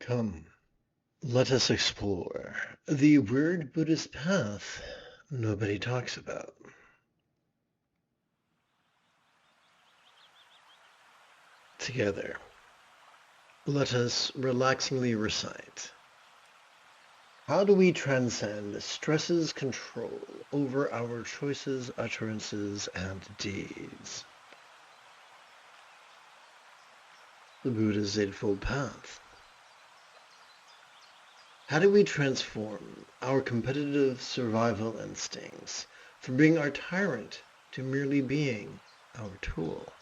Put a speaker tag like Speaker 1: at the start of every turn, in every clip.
Speaker 1: Come, let us explore the weird Buddhist path nobody talks about. Together, let us relaxingly recite. How do we transcend stress's control over our choices, utterances, and deeds? The Buddha's Eightfold Path. How do we transform our competitive survival instincts from being our tyrant to merely being our tool?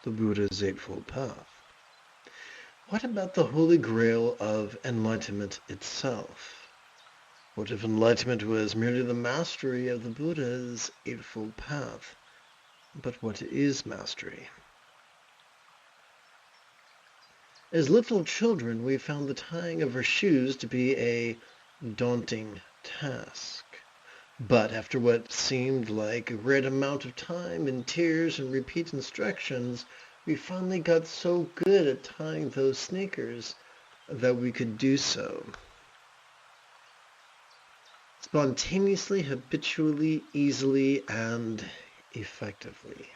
Speaker 1: The Buddha's Eightfold Path. What about the Holy Grail of enlightenment itself? What if enlightenment was merely the mastery of the Buddha's Eightfold Path? But what is mastery? As little children, we found the tying of our shoes to be a daunting task. But after what seemed like a great amount of time and tears and repeat instructions, we finally got so good at tying those sneakers that we could do so spontaneously, habitually, easily, and effectively.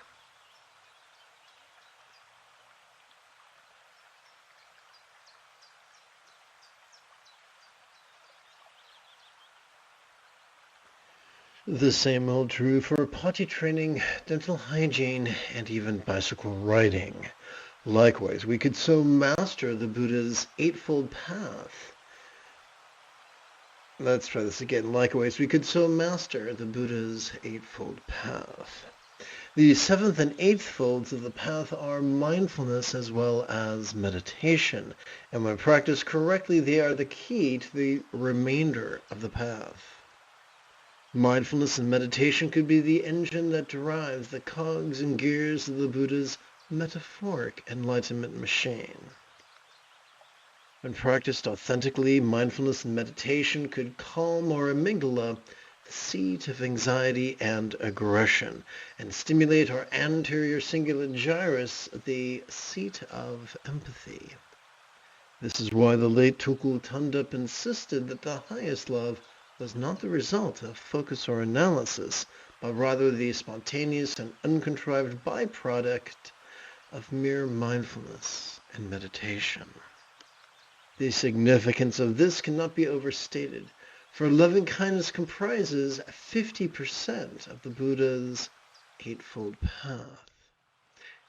Speaker 1: The same old true for potty training, dental hygiene, and even bicycle riding. Likewise, we could so master the Buddha's Eightfold Path. Let's try this again. Likewise, we could so master the Buddha's Eightfold Path. The seventh and eighth folds of the path are mindfulness as well as meditation, and when practiced correctly, they are the key to the remainder of the path. Mindfulness and meditation could be the engine that drives the cogs and gears of the Buddha's metaphoric enlightenment machine. When practiced authentically, mindfulness and meditation could calm our amygdala, the seat of anxiety and aggression, and stimulate our anterior cingulate gyrus, the seat of empathy. This is why the late Tulku Thondup insisted that the highest love was not the result of focus or analysis, but rather the spontaneous and uncontrived byproduct of mere mindfulness and meditation. The significance of this cannot be overstated, for loving kindness comprises 50% of the Buddha's Eightfold Path.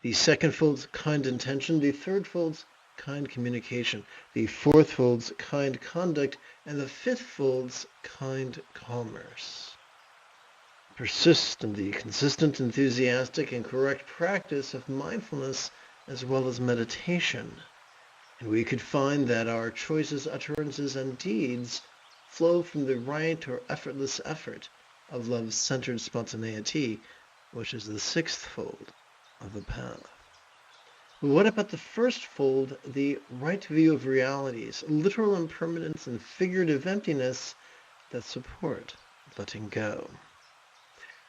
Speaker 1: The second fold's kind intention, the third fold's kind communication, the fourth fold's kind conduct, and the fifth fold's kind commerce. Persist in the consistent, enthusiastic, and correct practice of mindfulness as well as meditation, and we could find that our choices, utterances, and deeds flow from the right or effortless effort of love-centered spontaneity, which is the sixth fold of the path. But what about the first fold, the right view of realities, literal impermanence and figurative emptiness that support letting go?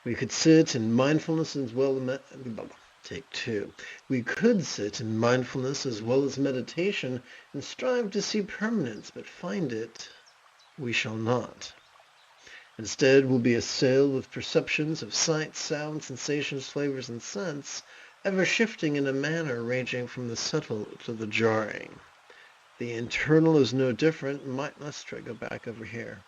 Speaker 1: We could sit in mindfulness as well as Take two. We could sit in mindfulness as well as meditation and strive to see permanence, but find it we shall not. Instead, we'll be assailed with perceptions of sight, sound, sensations, flavors, and scents, ever shifting in a manner ranging from the subtle to the jarring. The internal is no different. Let's try to go back over here.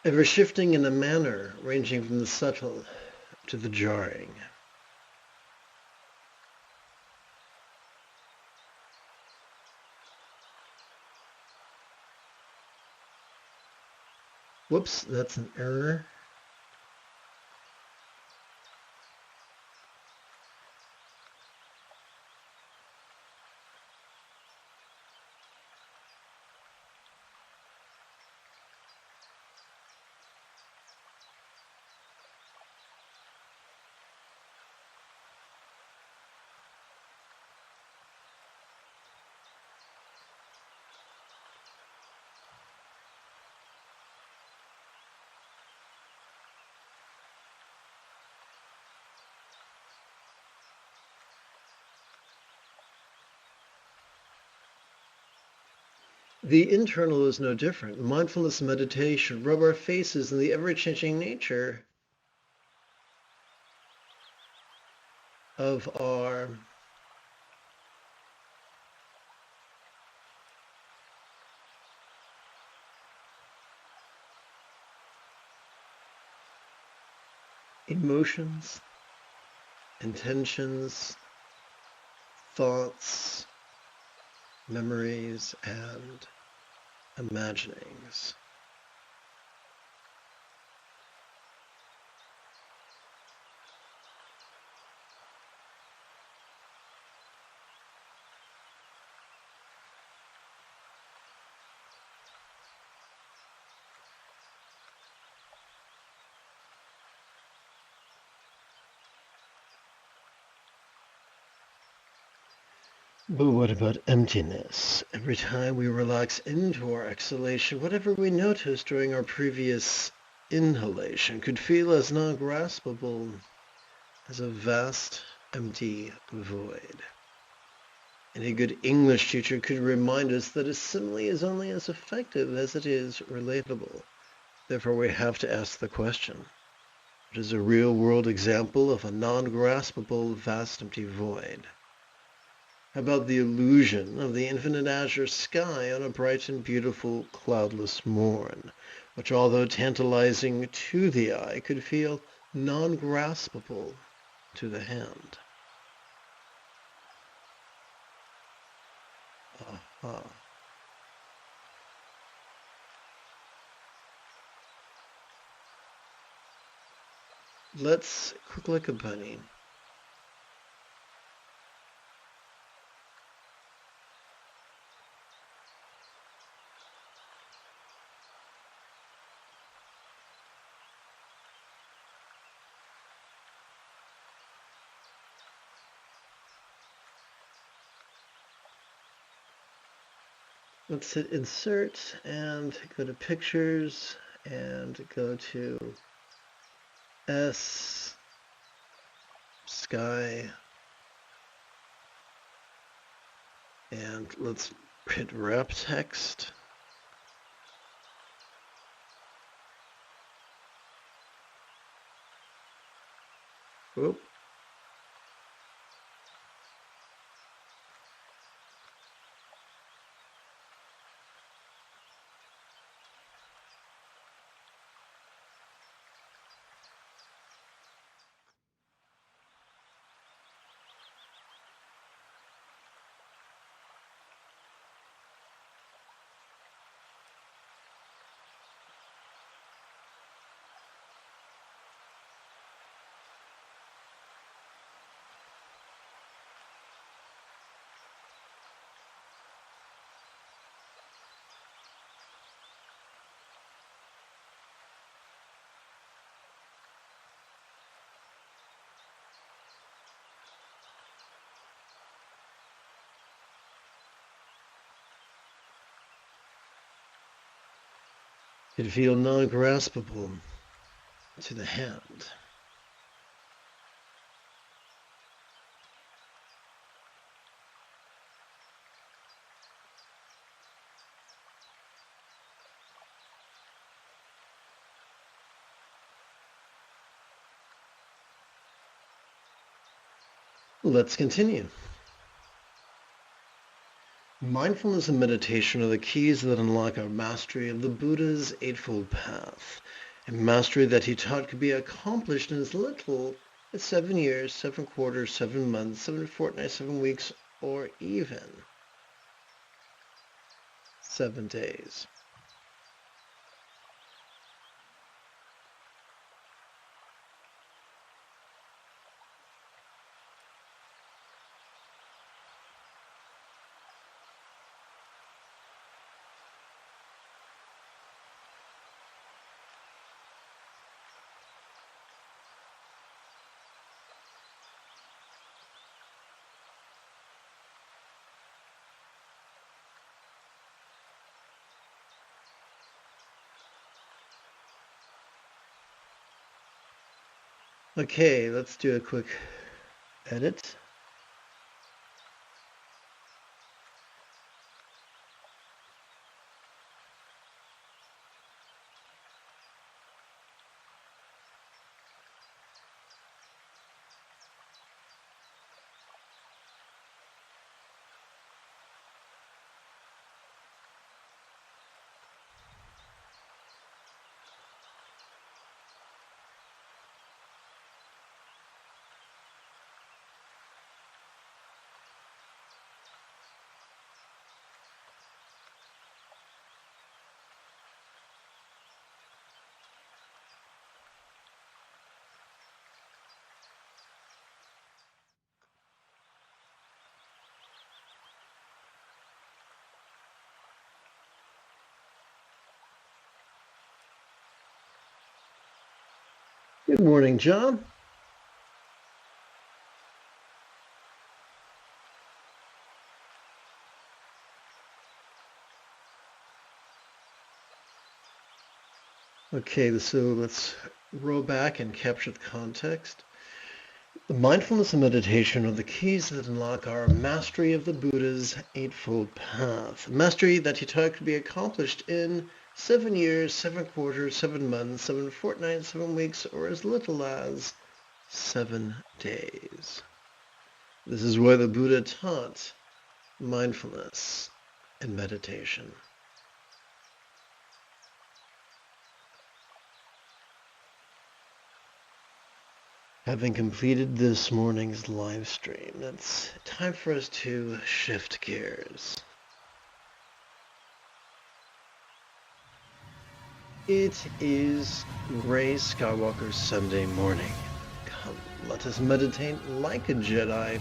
Speaker 1: Ever shifting in a manner ranging from the subtle to the jarring. Whoops, that's an error. The internal is no different. Mindfulness meditation, rub our faces in the ever-changing nature of our emotions, intentions, thoughts, memories, and imaginings. But what about emptiness? Every time we relax into our exhalation, whatever we noticed during our previous inhalation could feel as non-graspable as a vast, empty void. Any good English teacher could remind us that a simile is only as effective as it is relatable. Therefore, we have to ask the question, what is a real-world example of a non-graspable, vast, empty void? How about the illusion of the infinite azure sky on a bright and beautiful cloudless morn, which, although tantalizing to the eye, could feel non-graspable to the hand? Aha. Let's cook like a bunny. Let's hit insert and go to pictures and go to S, sky, and let's hit wrap text. Whoop. It feel non-graspable to the hand. Let's continue. Mindfulness and meditation are the keys that unlock our mastery of the Buddha's Eightfold Path, a mastery that he taught could be accomplished in as little as 7 years, 7 quarters, 7 months, 7 fortnights, 7 weeks, or even 7 days. Okay, let's do a quick edit. Good morning, John. Okay, so let's roll back and capture the context. The mindfulness and meditation are the keys that unlock our mastery of the Buddha's Eightfold Path. Mastery that he taught could be accomplished in 7 years, 7 quarters, 7 months, 7 fortnights, 7 weeks, or as little as 7 days. This is why the Buddha taught mindfulness and meditation. Having completed this morning's live stream, it's time for us to shift gears. It is Rey Skywalker's Sunday morning. Come, let us meditate like a Jedi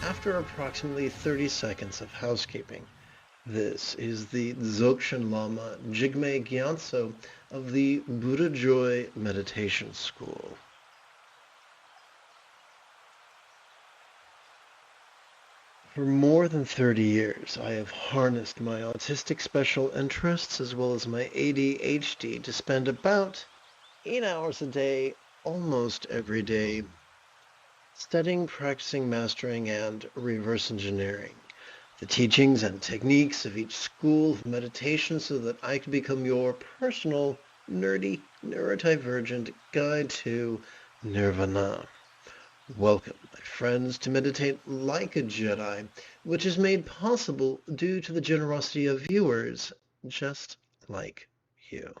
Speaker 1: after approximately 30 seconds of housekeeping. This is the Dzogchen Lama Jigme Gyatso of the Buddha Joy Meditation School. For more than 30 years, I have harnessed my autistic special interests as well as my ADHD to spend about 8 hours a day, almost every day, studying, practicing, mastering, and reverse engineering the teachings and techniques of each school of meditation so that I can become your personal, nerdy, neurodivergent guide to nirvana. Welcome, my friends, to Meditate Like a Jedi, which is made possible due to the generosity of viewers just like you.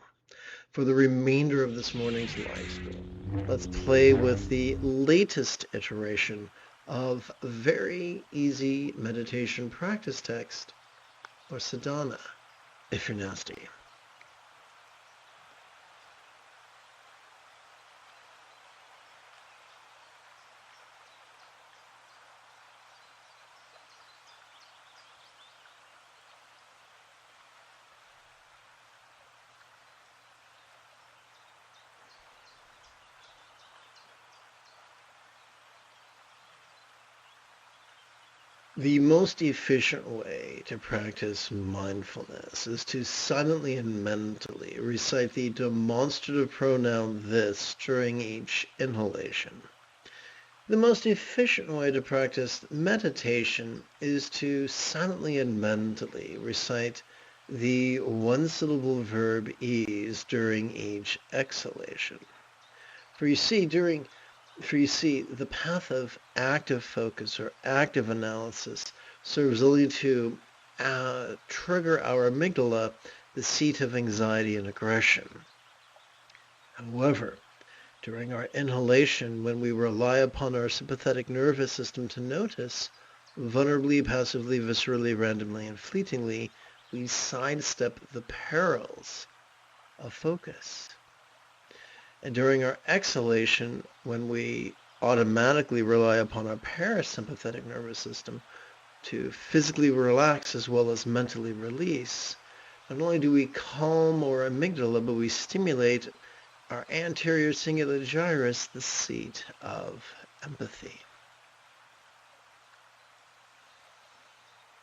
Speaker 1: For the remainder of this morning's live stream, let's play with the latest iteration of very easy meditation practice text, or sadhana, if you're nasty. The most efficient way to practice mindfulness is to silently and mentally recite the demonstrative pronoun this during each inhalation. The most efficient way to practice meditation is to silently and mentally recite the one-syllable verb ease during each exhalation. For you see, the path of active focus or active analysis serves only to trigger our amygdala, the seat of anxiety and aggression. However, during our inhalation, when we rely upon our sympathetic nervous system to notice, vulnerably, passively, viscerally, randomly, and fleetingly, we sidestep the perils of focus. And during our exhalation, when we automatically rely upon our parasympathetic nervous system to physically relax as well as mentally release, not only do we calm our amygdala, but we stimulate our anterior cingulate gyrus, the seat of empathy.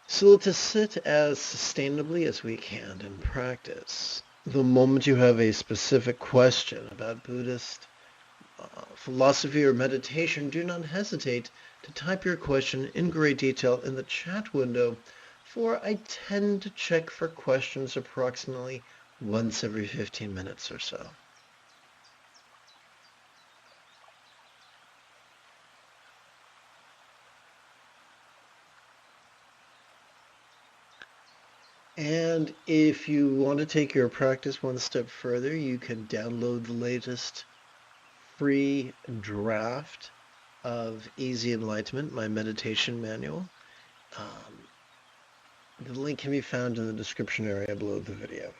Speaker 1: So to sit as sustainably as we can in practice. The moment you have a specific question about Buddhist philosophy or meditation, do not hesitate to type your question in great detail in the chat window, for I tend to check for questions approximately once every 15 minutes or so. And if you want to take your practice one step further, you can download the latest free draft of Easy Enlightenment, my meditation manual. The link can be found in the description area below the video.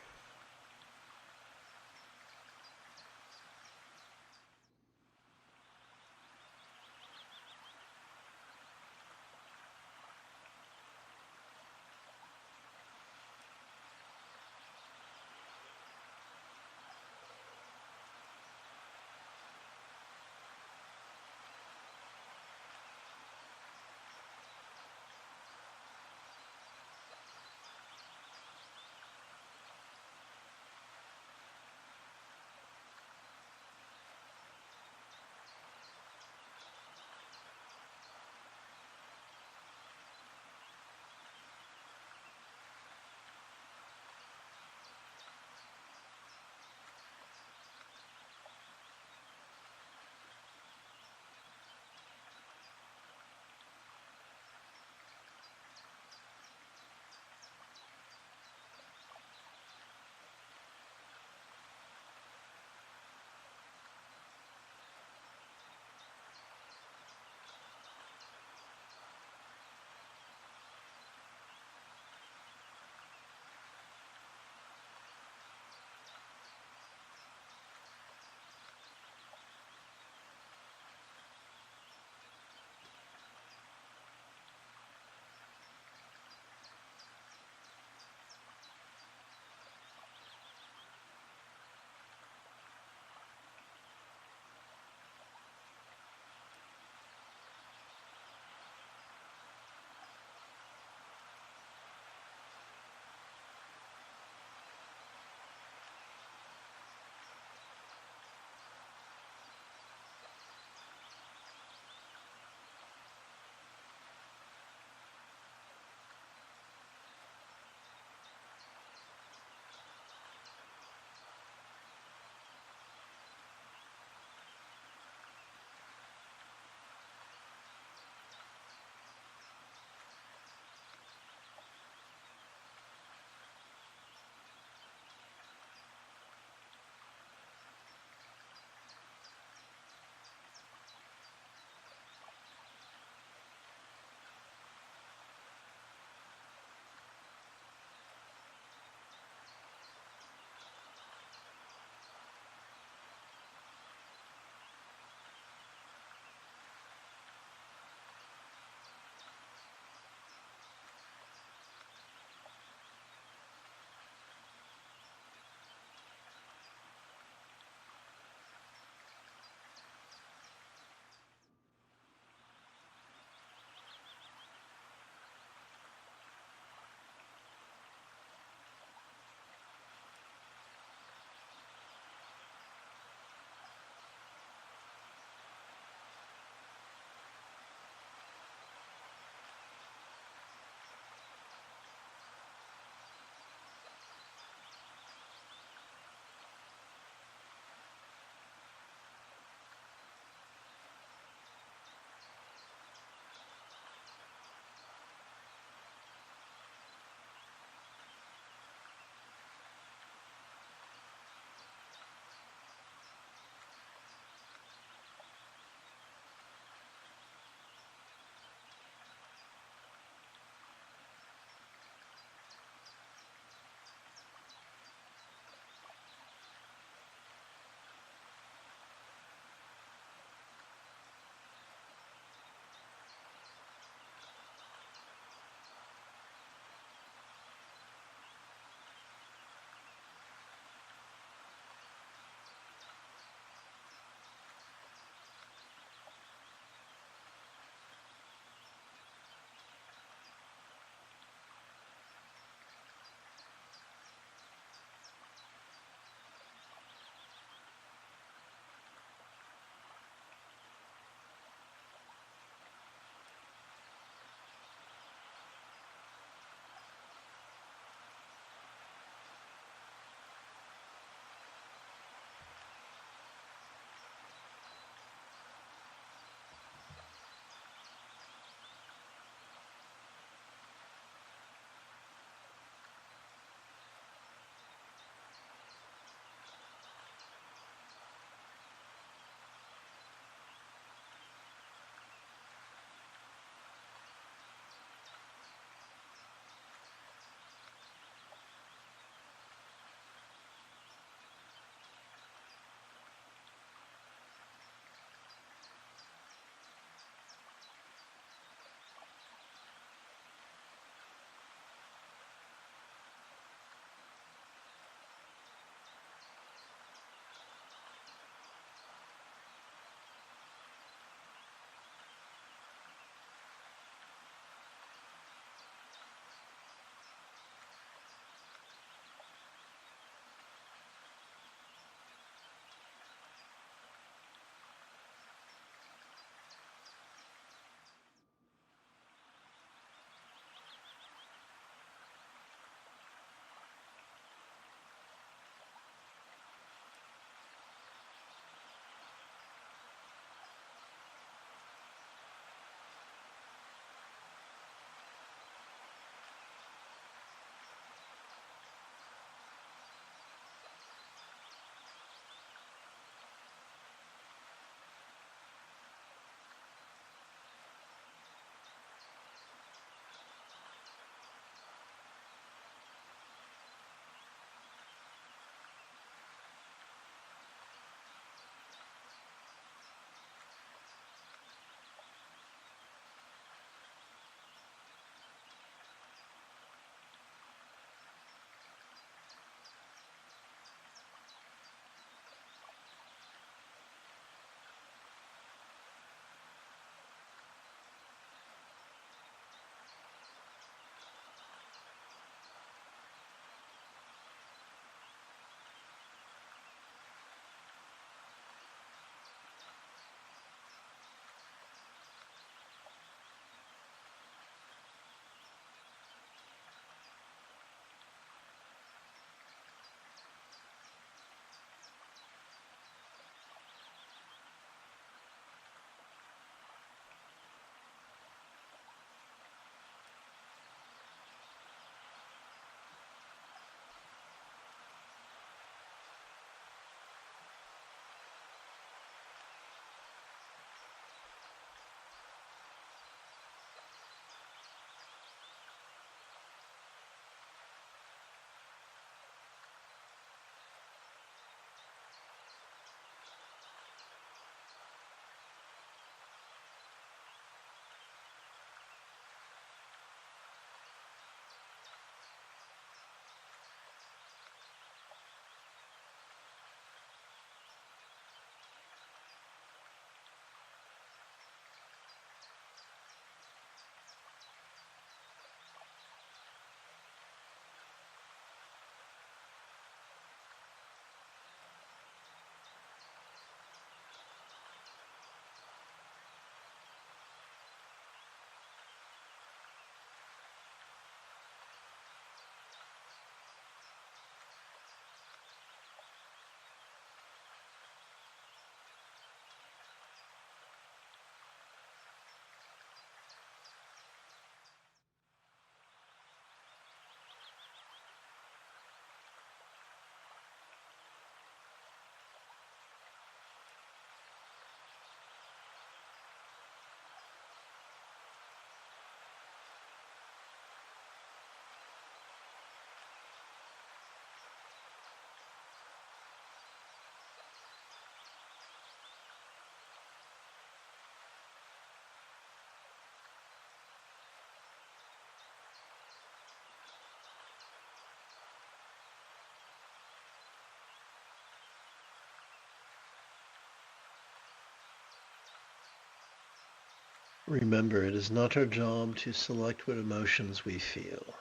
Speaker 1: Remember, it is not our job to select what emotions we feel.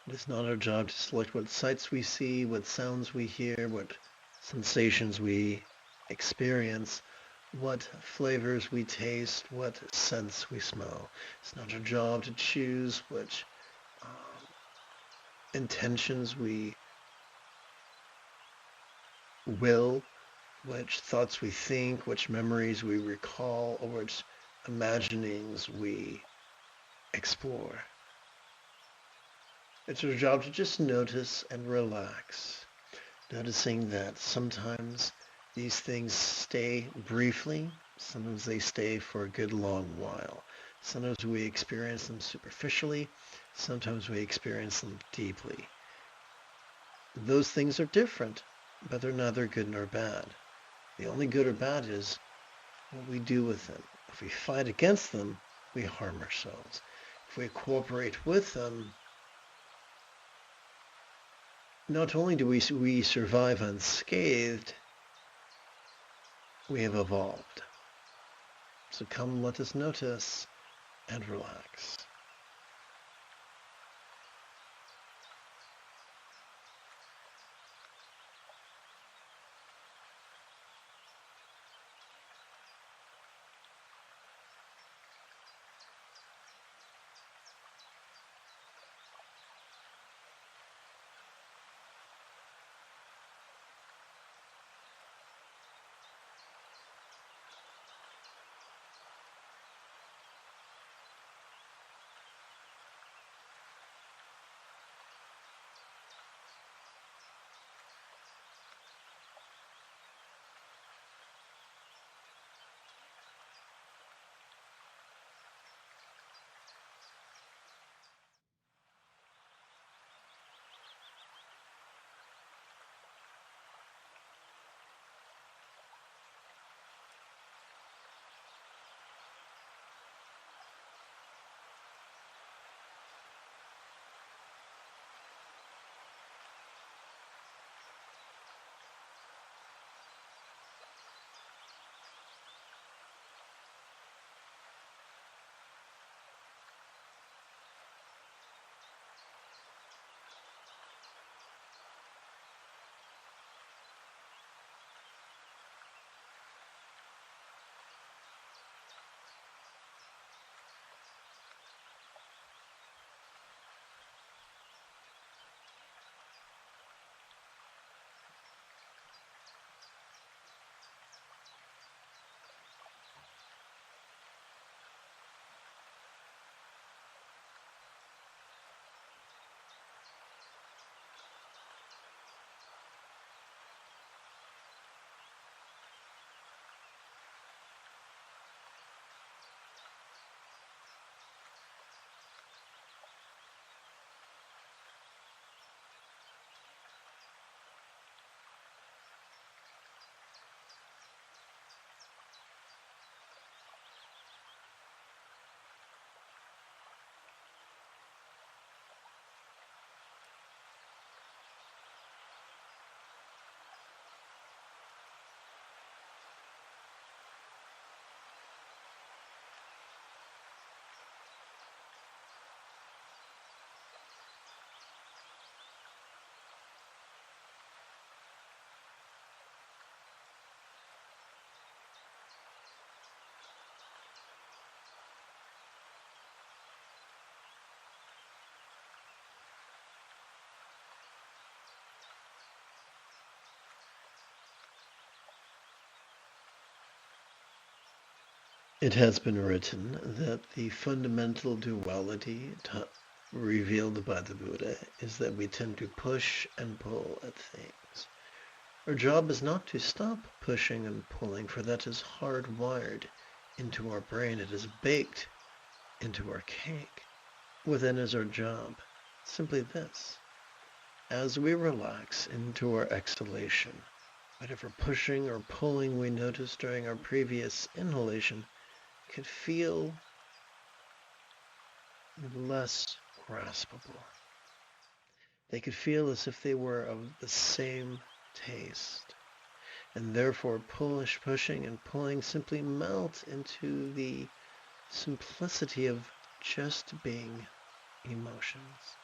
Speaker 1: It is not our job to select what sights we see, what sounds we hear, what sensations we experience, what flavors we taste, what scents we smell. It's not our job to choose which intentions we will, which thoughts we think, which memories we recall, or which imaginings we explore. It's our job to just notice and relax, noticing that sometimes these things stay briefly, sometimes they stay for a good long while. Sometimes we experience them superficially, sometimes we experience them deeply. Those things are different, but they're neither good nor bad. The only good or bad is what we do with them. If we fight against them, we harm ourselves. If we cooperate with them, not only do we survive unscathed, we have evolved. So come, let us notice and relax. It has been written that the fundamental duality revealed by the Buddha is that we tend to push and pull at things. Our job is not to stop pushing and pulling, for that is hardwired into our brain. It is baked into our cake. Within is our job. Simply this. As we relax into our exhalation, whatever pushing or pulling we noticed during our previous inhalation could feel less graspable. They could feel as if they were of the same taste. and therefore pushing and pulling simply melt into the simplicity of just being emotions.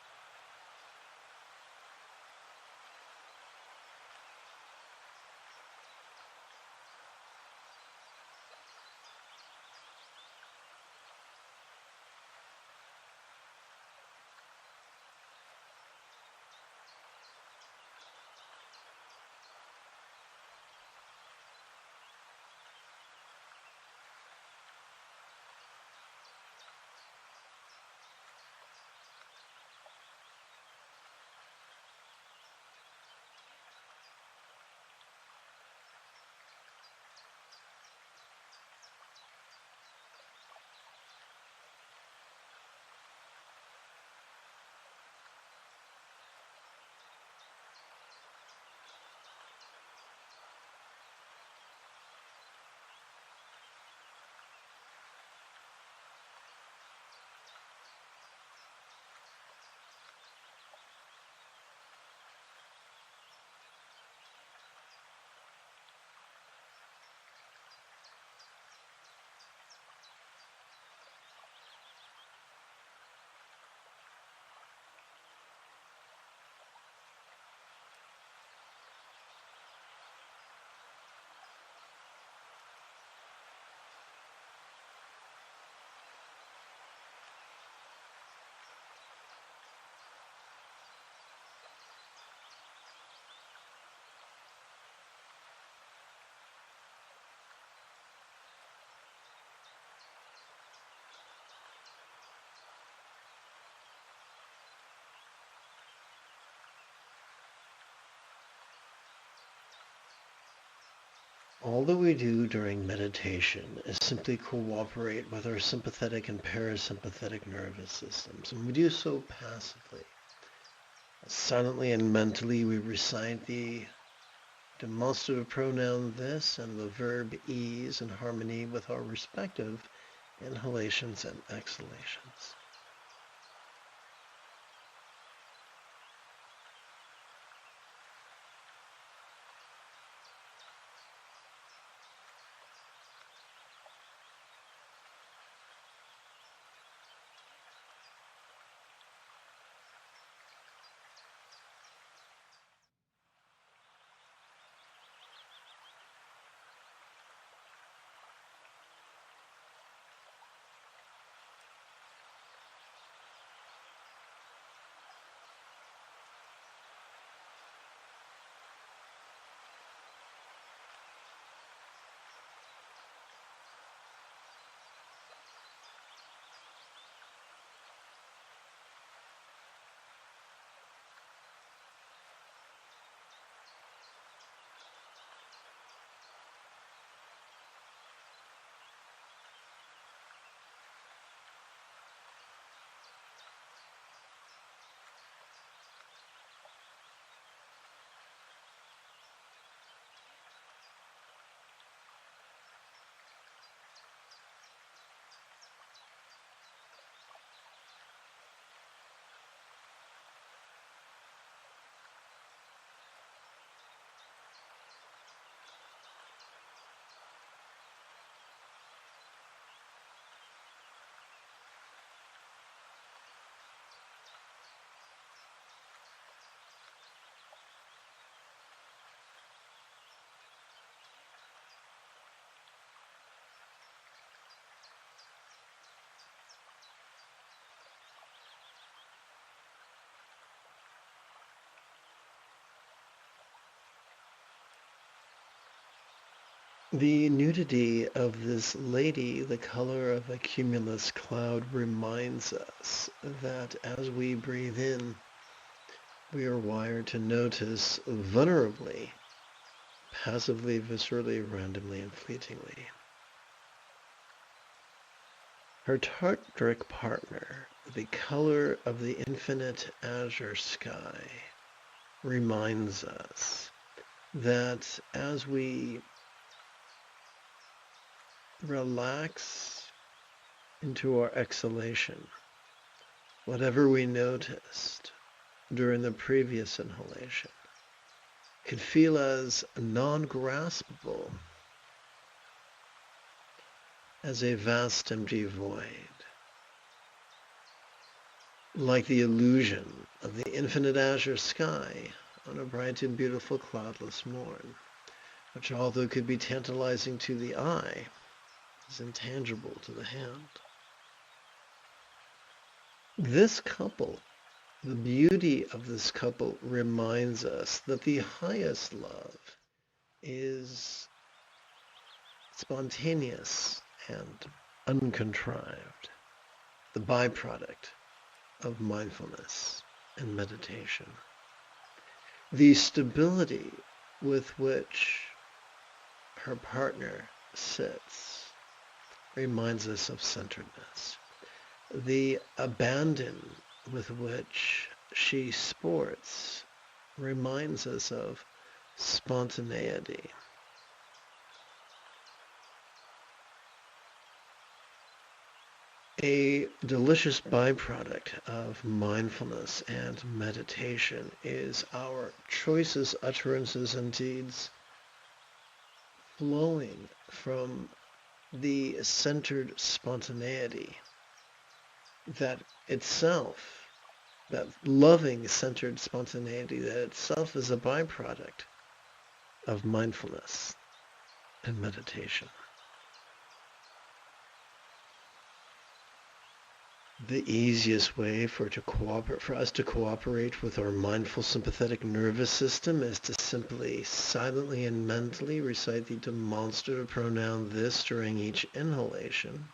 Speaker 1: All that we do during meditation is simply cooperate with our sympathetic and parasympathetic nervous systems, and we do so passively. Silently and mentally we recite the demonstrative pronoun this and the verb ease in harmony with our respective inhalations and exhalations. The nudity of this lady, the color of a cumulus cloud, reminds us that as we breathe in, we are wired to notice vulnerably, passively, viscerally, randomly, and fleetingly. Her tantric partner, the color of the infinite azure sky, reminds us that as we relax into our exhalation, whatever we noticed during the previous inhalation could feel as non-graspable as a vast empty void, like the illusion of the infinite azure sky on a bright and beautiful cloudless morn, which although could be tantalizing to the eye, is intangible to the hand. This couple, the beauty of this couple reminds us that the highest love is spontaneous and uncontrived, the byproduct of mindfulness and meditation. The stability with which her partner sits reminds us of centeredness. The abandon with which she sports reminds us of spontaneity. A delicious byproduct of mindfulness and meditation is our choices, utterances, and deeds flowing from the centered spontaneity that itself, that loving centered spontaneity that itself is a byproduct of mindfulness and meditation. The easiest way for us to cooperate with our mindful sympathetic nervous system is to simply silently and mentally recite the demonstrative pronoun this during each inhalation.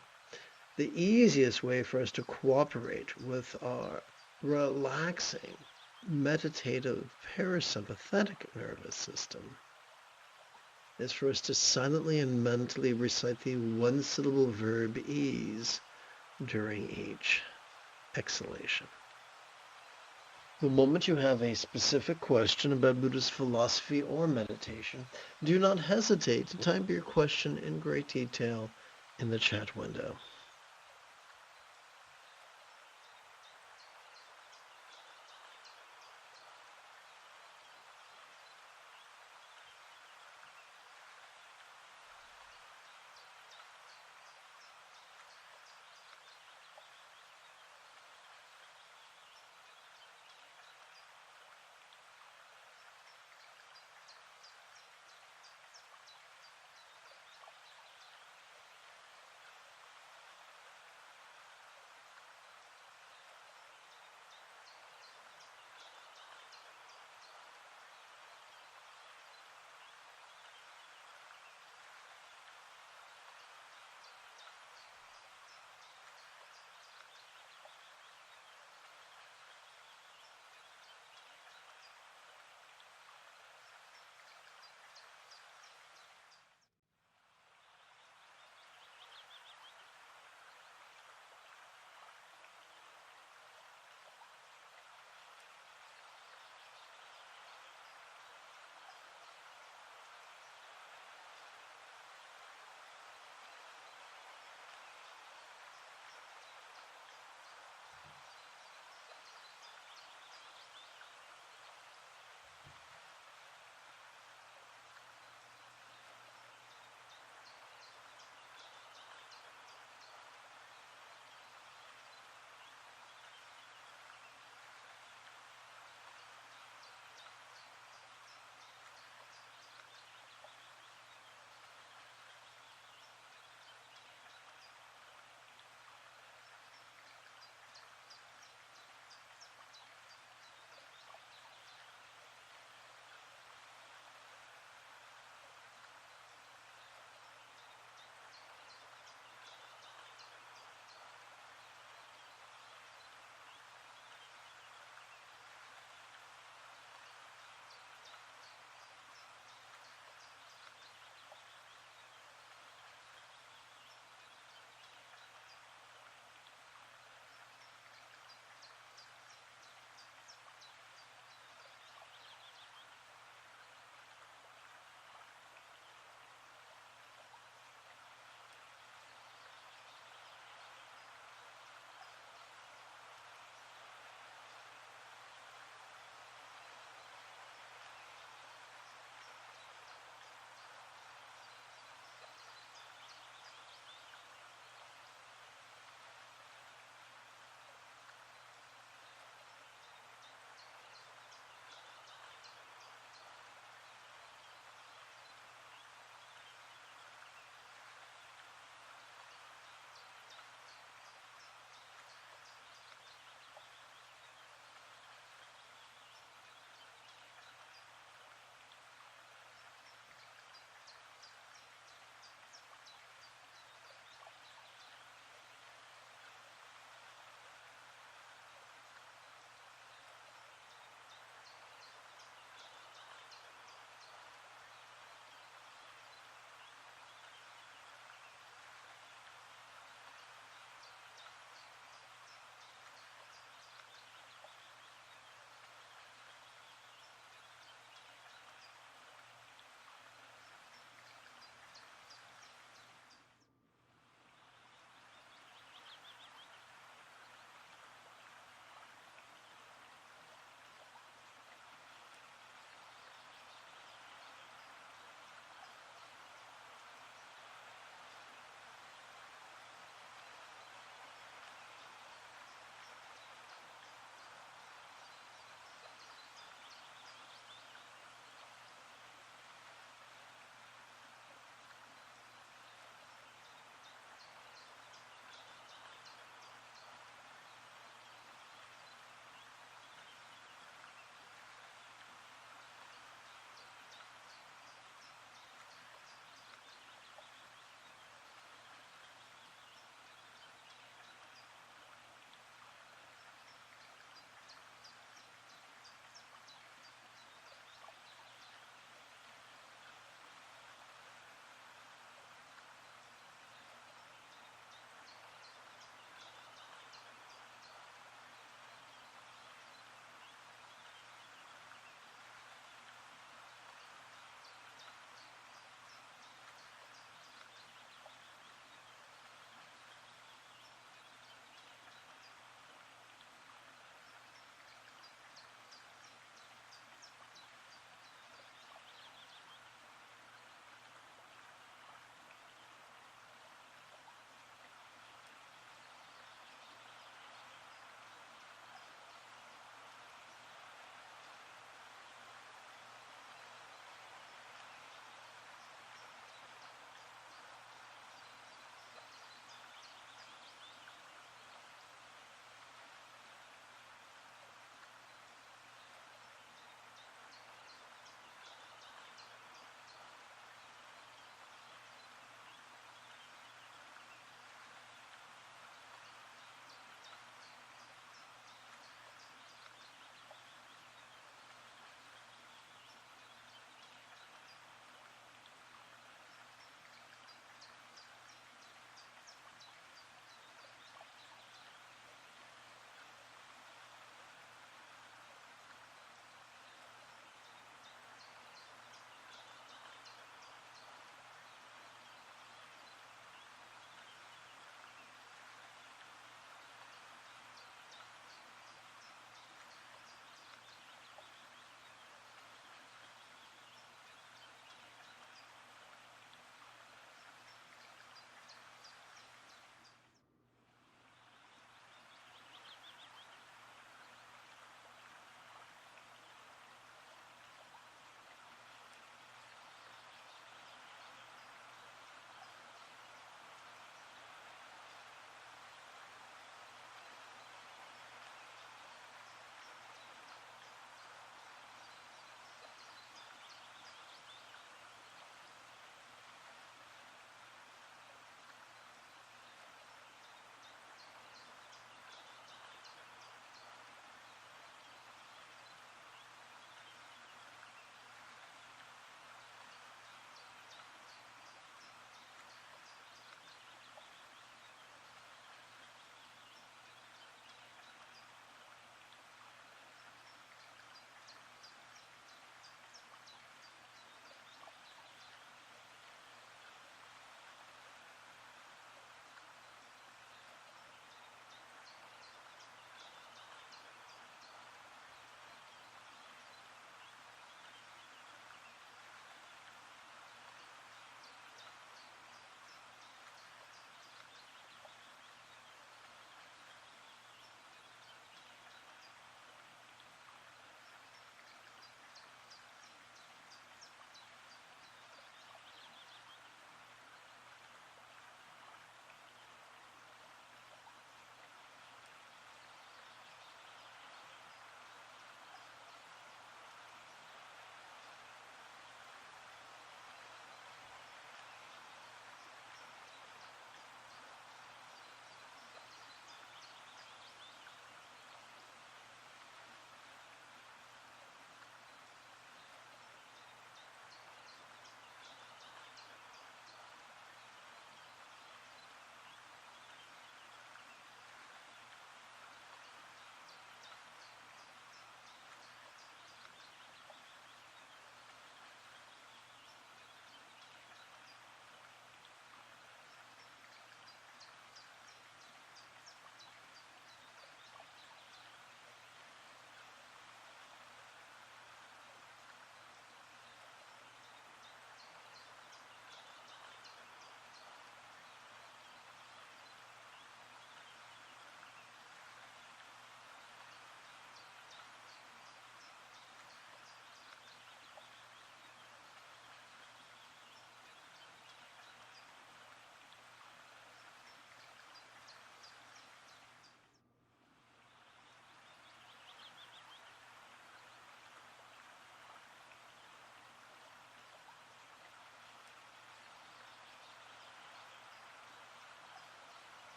Speaker 1: The easiest way for us to cooperate with our relaxing, meditative, parasympathetic nervous system is for us to silently and mentally recite the one-syllable verb ease during each exhalation. The moment you have a specific question about Buddhist philosophy or meditation, do not hesitate to type your question in great detail in the chat window.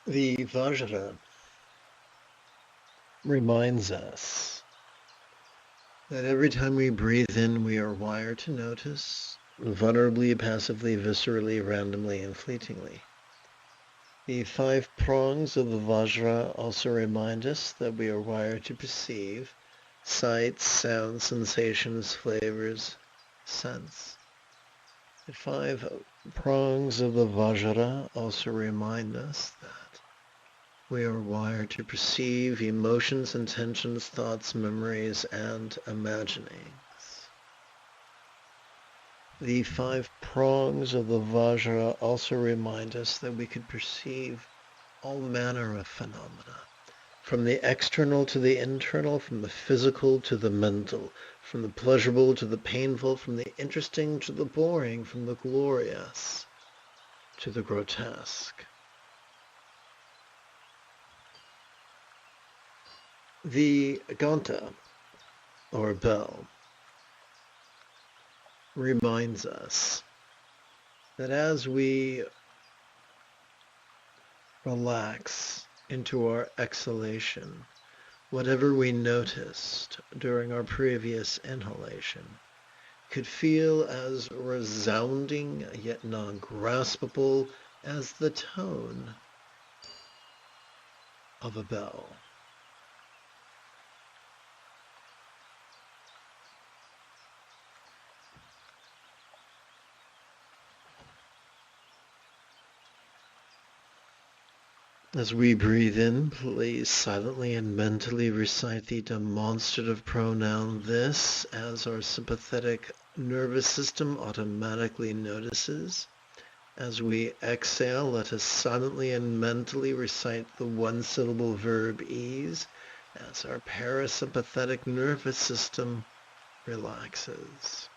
Speaker 1: The Vajra reminds us that every time we breathe in, we are wired to notice, vulnerably, passively, viscerally, randomly, and fleetingly. The 5 prongs of the Vajra also remind us that we are wired to perceive sights, sounds, sensations, flavors, scents. The 5 prongs of the Vajra also remind us that we are wired to perceive emotions, intentions, thoughts, memories, and imaginings. The 5 prongs of the Vajra also remind us that we could perceive all manner of phenomena, from the external to the internal, from the physical to the mental, from the pleasurable to the painful, from the interesting to the boring, from the glorious to the grotesque. The Ganta, or bell, reminds us that as we relax into our exhalation, whatever we noticed during our previous inhalation could feel as resounding yet non-graspable as the tone of a bell. As we breathe in, please silently and mentally recite the demonstrative pronoun this as our sympathetic nervous system automatically notices. As we exhale, let us silently and mentally recite the one-syllable verb ease as our parasympathetic nervous system relaxes.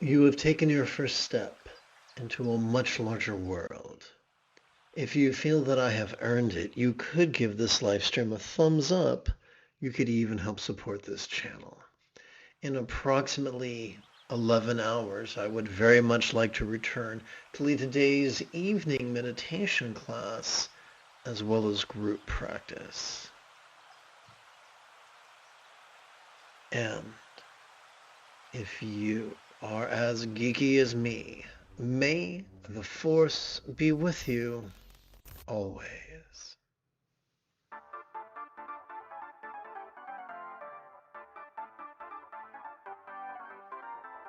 Speaker 1: You have taken your first step into a much larger world. If you feel that I have earned it, you could give this live stream a thumbs up. You could even help support this channel. In approximately 11 hours, I would very much like to return to lead today's evening meditation class as well as group practice. And if you are as geeky as me, may the Force be with you always.